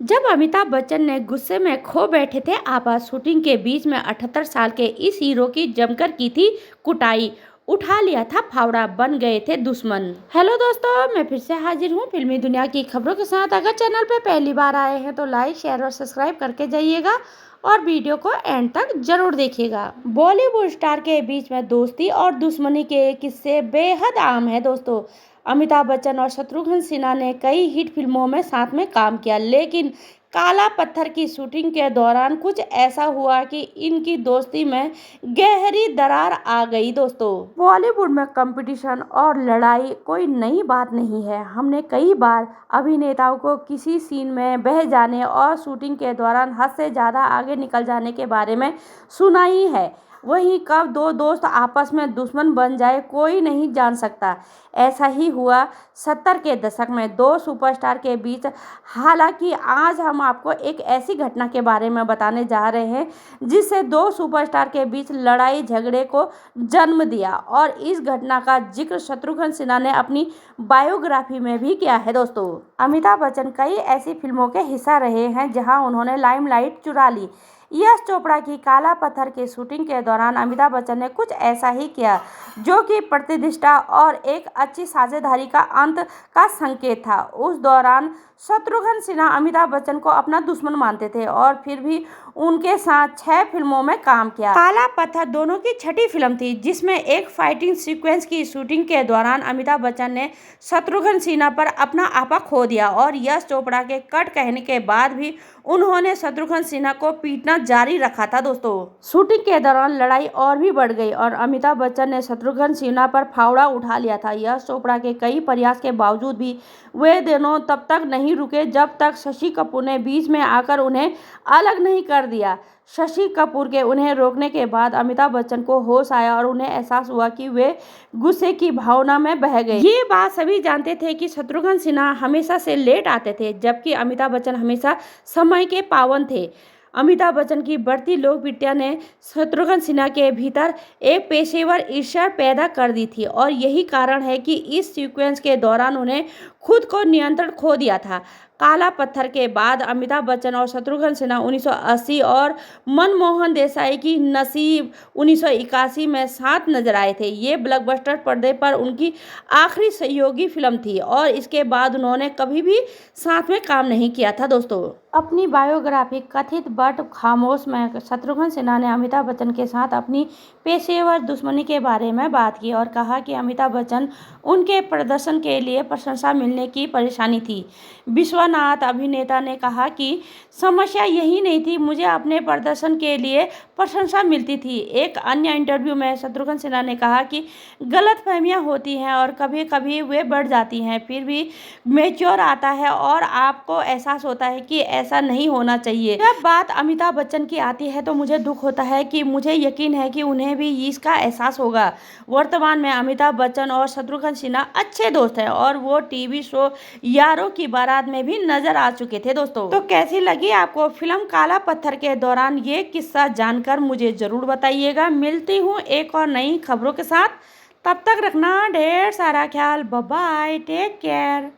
जब अमिताभ बच्चन ने गुस्से में खो बैठे थे आपा शूटिंग के बीच में 78 साल के इस हीरो की जमकर की थी कुटाई। उठा लिया था फावड़ा, बन गए थे दुश्मन। हेलो दोस्तों, मैं फिर से हाजिर हूँ फिल्मी दुनिया की खबरों के साथ। अगर चैनल पे पहली बार आए हैं तो लाइक शेयर और सब्सक्राइब करके जाइएगा और वीडियो को एंड तक जरूर देखिएगा। बॉलीवुड स्टार के बीच में दोस्ती और दुश्मनी के किस्से बेहद आम है दोस्तों। अमिताभ बच्चन और शत्रुघ्न सिन्हा ने कई हिट फिल्मों में साथ में काम किया, लेकिन काला पत्थर की शूटिंग के दौरान कुछ ऐसा हुआ कि इनकी दोस्ती में गहरी दरार आ गई दोस्तों। बॉलीवुड में कंपटीशन और लड़ाई कोई नई बात नहीं है। हमने कई बार अभिनेताओं को किसी सीन में बह जाने और शूटिंग के दौरान हद से ज़्यादा आगे निकल जाने के बारे में सुना ही है। वहीं कब दो दोस्त आपस में दुश्मन बन जाए कोई नहीं जान सकता। ऐसा ही हुआ 70 के दशक में दो सुपरस्टार के बीच। हालांकि आज हम आपको एक ऐसी घटना के बारे में बताने जा रहे हैं जिससे दो सुपरस्टार के बीच लड़ाई झगड़े को जन्म दिया, और इस घटना का जिक्र शत्रुघ्न सिन्हा ने अपनी बायोग्राफी में भी किया है दोस्तों। अमिताभ बच्चन कई ऐसी फिल्मों के हिस्सा रहे हैं जहां उन्होंने लाइमलाइट चुरा ली। यश चोपड़ा की काला पत्थर की शूटिंग के दौरान अमिताभ बच्चन ने कुछ ऐसा ही किया जो कि प्रतिष्ठा और एक अच्छी साझेदारी का अंत का संकेत था। उस दौरान शत्रुघ्न सिन्हा अमिताभ बच्चन को अपना दुश्मन मानते थे और फिर भी उनके साथ 6 फिल्मों में काम किया। काला पत्थर दोनों की छठी फिल्म थी जिसमें एक फाइटिंग सीक्वेंस की शूटिंग के दौरान अमिताभ बच्चन ने शत्रुघ्न सिन्हा पर अपना आपा खो दिया, और यश चोपड़ा के कट कहने के बाद भी उन्होंने शत्रुघ्न सिन्हा को पीटना जारी रखा था दोस्तों। शूटिंग के दौरान लड़ाई और भी बढ़ गई और अमिताभ बच्चन ने शत्रुघ्न सिन्हा पर फावड़ा उठा लिया था। यश चोपड़ा के कई प्रयास के बावजूद भी वे दोनों तब तक नहीं रुके जब तक शशि कपूर ने बीच में आकर उन्हें अलग नहीं कर दिया। शशि कपूर के उन्हें रोकने के बाद अमिताभ बच्चन को होश आया और उन्हें एहसास हुआ कि वे गुस्से की भावना में बह गए। ये बात सभी जानते थे कि शत्रुघ्न सिन्हा हमेशा से लेट आते थे, जबकि अमिताभ बच्चन हमेशा समय के पाबंद थे। अमिताभ बच्चन की बढ़ती लोकप्रियता ने शत्रुघ्न सिन्हा के भीतर एक पेशेवर ईर्ष्या पैदा कर दी थी, और यही कारण है कि इस सीक्वेंस के दौरान उन्हें खुद को नियंत्रण खो दिया था। काला पत्थर के बाद अमिताभ बच्चन और शत्रुघ्न सिन्हा 1980 और मनमोहन देसाई की नसीब 1981 में साथ नजर आए थे। ये ब्लॉकबस्टर पर्दे पर उनकी आखिरी सहयोगी फिल्म थी और इसके बाद उन्होंने कभी भी साथ में काम नहीं किया था दोस्तों। अपनी बायोग्राफी कथित बट खामोश में शत्रुघ्न सिन्हा ने अमिताभ बच्चन के साथ अपनी पेशेवर दुश्मनी के बारे में बात की और कहा कि अमिताभ बच्चन उनके प्रदर्शन के लिए प्रशंसा मिलने की परेशानी थी। विश्वनाथ अभिनेता ने कहा कि समस्या यही नहीं थी, मुझे अपने प्रदर्शन के लिए प्रशंसा मिलती थी। एक अन्य इंटरव्यू में शत्रुघ्न सिन्हा ने कहा कि गलतफहमियां होती हैं और कभी कभी वे बढ़ जाती हैं, फिर भी मैच्योर आता है और आपको एहसास होता है कि ऐसा नहीं होना चाहिए। जब बात अमिताभ बच्चन की आती है तो मुझे दुख होता है कि मुझे यकीन है कि उन्हें भी इसका एहसास होगा। वर्तमान में अमिताभ बच्चन और शत्रुघ्न सिन्हा अच्छे दोस्त हैं और वो टीवी शो यारों की बारात में भी नजर आ चुके थे दोस्तों। तो कैसी लगी आपको फिल्म काला पत्थर के दौरान ये किस्सा जानकर मुझे जरूर बताइएगा। मिलती हूँ एक और नई खबरों के साथ, तब तक रखना ढेर सारा ख्याल। Bye bye, take care.